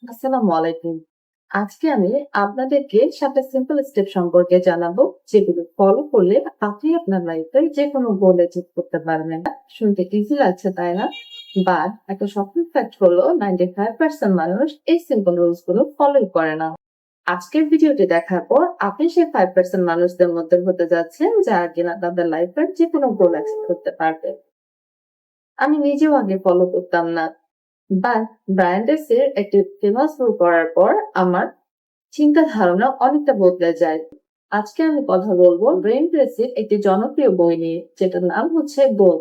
আসসালামু আলাইকুম। আজকে আমি আপনাদেরকে 7টা সিম্পল স্টেপ সম্পর্কে জানাবো, যেগুলো ফলো করলে আপনি আপনার লাইফে যেকোনো গোল অ্যাচিভ করতে পারবেন। শুনতে ইজি লাগছে, তাই না? বাট একটা শকিং ফ্যাক্ট হলো 95% মানুষ এই সিম্পল রুলস গুলো ফলোই করে না। আজকের ভিডিওটি দেখার পর আপনি সেই 5% মানুষদের মধ্যে হতে যাচ্ছেন যারা কিনা তাদের লাইফের যেকোনো গোল অ্যাচিভ করতে পারবে। আমি নিজেও আগে ফলো করতাম না, বাট ব্রায়ান ট্রেসির একটি ফেমাস রুল করার পর আমার চিন্তা ধারণা অনেকটা বদলে যায়। আজকে আমি কথা বলবো ব্রেন ট্রেসির একটি জনপ্রিয় বই নিয়ে, যেটার নাম হচ্ছে গোল,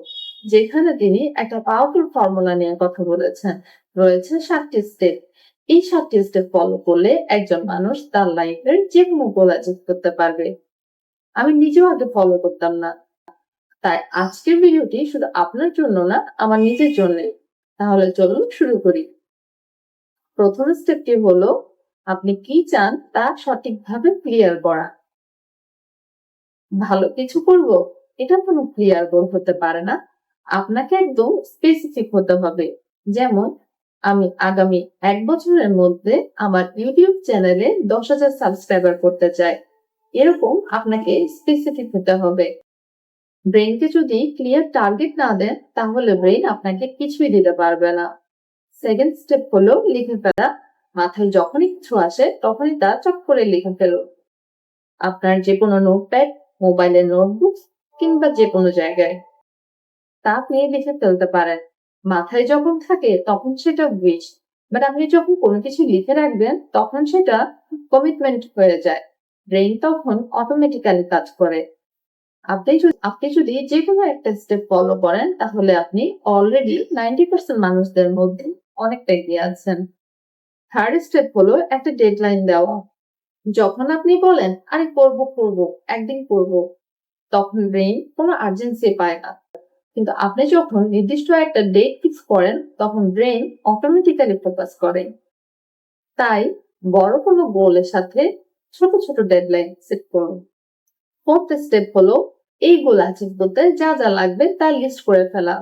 যেখানে তিনি একটা পাওয়ারফুল ফর্মুলা নিয়ে কথা বলেছেন। রয়েছে 7টি স্টেপ। এই 7টি স্টেপ ফলো করলে একজন মানুষ তার লাইফের যে কোনো গোল অ্যাচিভ করতে পারবে। আমি নিজেও আগে ফলো করতাম না, তাই আজকের ভিডিওটি শুধু আপনার জন্য না, আমার নিজের জন্য। তাহলে চলুন শুরু করি। প্রথম স্টেপটি হলো আপনি কি চান তা সঠিকভাবে ক্লিয়ার করা। ভালো কিছু করব, এটা কোনো ক্লিয়ার গোল হতে পারে না। আপনাকে একদম স্পেসিফিক হতে হবে। যেমন, আমি আগামী 1 বছরের মধ্যে আমার ইউটিউব চ্যানেলে 10,000 সাবস্ক্রাইবার করতে চাই। এরকম আপনাকে স্পেসিফিক হতে হবে। ব্রেনকে যদি ক্লিয়ার টার্গেট না দেন, তাহলে ব্রেন আপনাকে কিছুই দিতে পারবে না। সেকেন্ড স্টেপ হলো লিখে ফেলা। মাথায় যখনই কিছু আসে তখনই তা চট করে লিখে ফেলুন। আপনার যে কোনো নোটপ্যাড, মোবাইলের নোটবুক কিংবা যে কোনো জায়গায় তা আপনি লিখে ফেলতে পারেন। মাথায় যখন থাকে তখন সেটা উইশ, বাট আপনি যখন কোনো কিছু লিখে রাখবেন তখন সেটা কমিটমেন্ট হয়ে যায়। ব্রেইন তখন অটোমেটিক্যালি কাজ করে। আপনি যদি যে কোনো একটা স্টেপ ফলো করেন, তাহলে আপনি অলরেডি 90% মানুষদের মধ্যে অনেকটা এগিয়ে আছেন। থার্ড স্টেপ হলো একটা ডেডলাইন দেওয়া। যখন আপনি বলেন আরে করব করব, একদিন করব, তখন ব্রেইন কোনো আর্জেন্সি পায় না। কিন্তু আপনি যখন নির্দিষ্ট একটা ডেট ফিক্স করেন, তখন ব্রেইন অটোমেটিক্যালি ফোকাস করে। তাই বড় কোনো গোলের সাথে ছোট ছোট ডেডলাইন সেট করুন। ফোর্থ স্টেপ হলো এই গোল অ্যাচিভ করতে যা যা লাগবে তা লিস্ট করে ফেলা।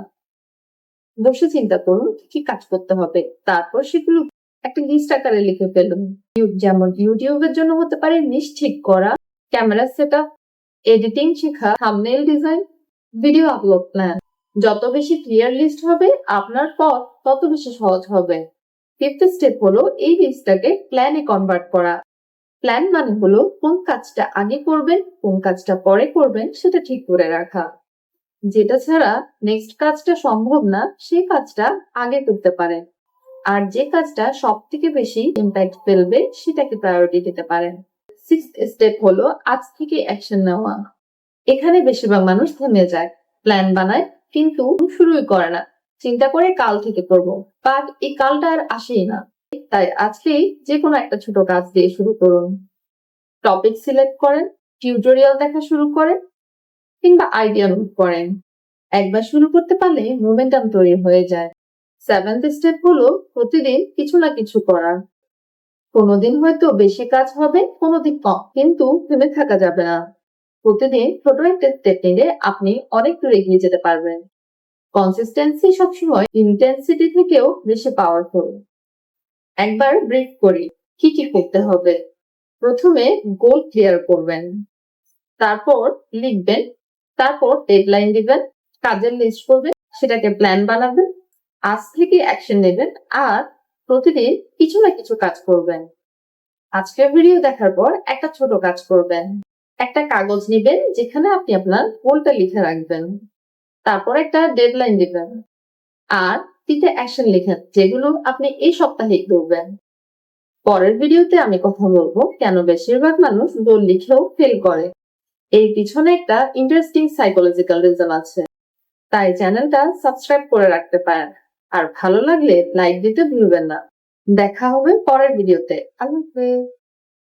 বসে চিন্তা করুন কি কি কাজ করতে হবে, তারপর সেগুলো একটা লিস্ট আকারে লিখে ফেলুন। যেমন ইউটিউবের জন্য হতে পারে নিশ ঠিক করা, ক্যামেরা সেটআপ, এডিটিং শেখা, thumbnail design, video upload plan. যত বেশি ক্লিয়ার লিস্ট হবে আপনার পথ তত বেশি সহজ হবে। ফিফথ স্টেপ হলো এই লিস্টটাকে প্ল্যানে কনভার্ট করা। প্ল্যান মানে হলো কোন কাজটা আগে করবেন, কোন কাজটা পরে করবেন সেটা ঠিক করে রাখা। যেটা ছাড়া নেক্সট কাজটা সম্ভব না, সেই কাজটা আগে করতে পারেন। আর যে কাজটা সব থেকে বেশি ইম্প্যাক্ট ফেলবে সেটাকে প্রায়োরিটি দিতে পারেন। সিক্সথ স্টেপ হলো আজ থেকে অ্যাকশন নেওয়া। এখানে বেশিরভাগ মানুষ থেমে যায়, প্ল্যান বানায় কিন্তু শুরুই করে না। চিন্তা করে কাল থেকে করব, বাট এই কালটা আর আসেই না। তাই আজকেই যে কোনো একটা ছোট কাজ দিয়ে শুরু করুন। টপিক সিলেক্ট করেন, টিউটোরিয়াল দেখা শুরু করেন কিংবা আইডিয়া নোট করেন। একবার শুরু করতে পারলে মোমেন্টাম তৈরি হয়ে যায়। সেভেন্থ স্টেপ হলো প্রতিদিন কিছু না কিছু করা। কোনোদিন হয়তো বেশি কাজ হবে, কোনোদিন কম, কিন্তু থেমে থাকা যাবে না। প্রতিদিন ছোট একটা স্টেপ নিলে আপনি অনেক দূর এগিয়ে যেতে পারবেন। কনসিস্টেন্সি সবসময় ইন্টেন্সিটি থেকেও বেশি পাওয়ারফুল। একবার ব্রেক করি, কি কি করতে হবে। প্রথমে গোল ক্লিয়ার করবেন, তারপর লিখবেন, তারপর ডেডলাইন দিবেন, কাজের লিস্ট করবেন, সেটাকে প্ল্যান বানাবেন, আজ থেকে অ্যাকশন নেবেন, আর প্রতিদিন কিছু না কিছু কাজ করবেন। আজকের ভিডিও দেখার পর একটা ছোট কাজ করবেন। একটা কাগজ নিবেন যেখানে আপনি আপনার গোলটা লিখে রাখবেন, তারপর একটা ডেডলাইন দিবেন, আর 3টে অ্যাকশন লিখেন যেগুলো আপনি এই সপ্তাহে করবেন। পরের ভিডিওতে আমি কথা বলবো কেন বেশিরভাগ মানুষ গোল লিখেও ফেল করে। এর পিছনে একটা ইন্টারেস্টিং সাইকোলজিক্যাল রিজন আছে। তাই চ্যানেলটা সাবস্ক্রাইব করে রাখতে পারেন। আর ভালো লাগলে লাইক দিতে ভুলবেন না। দেখা হবে পরের ভিডিওতে। আল্লাহ হাফেজ।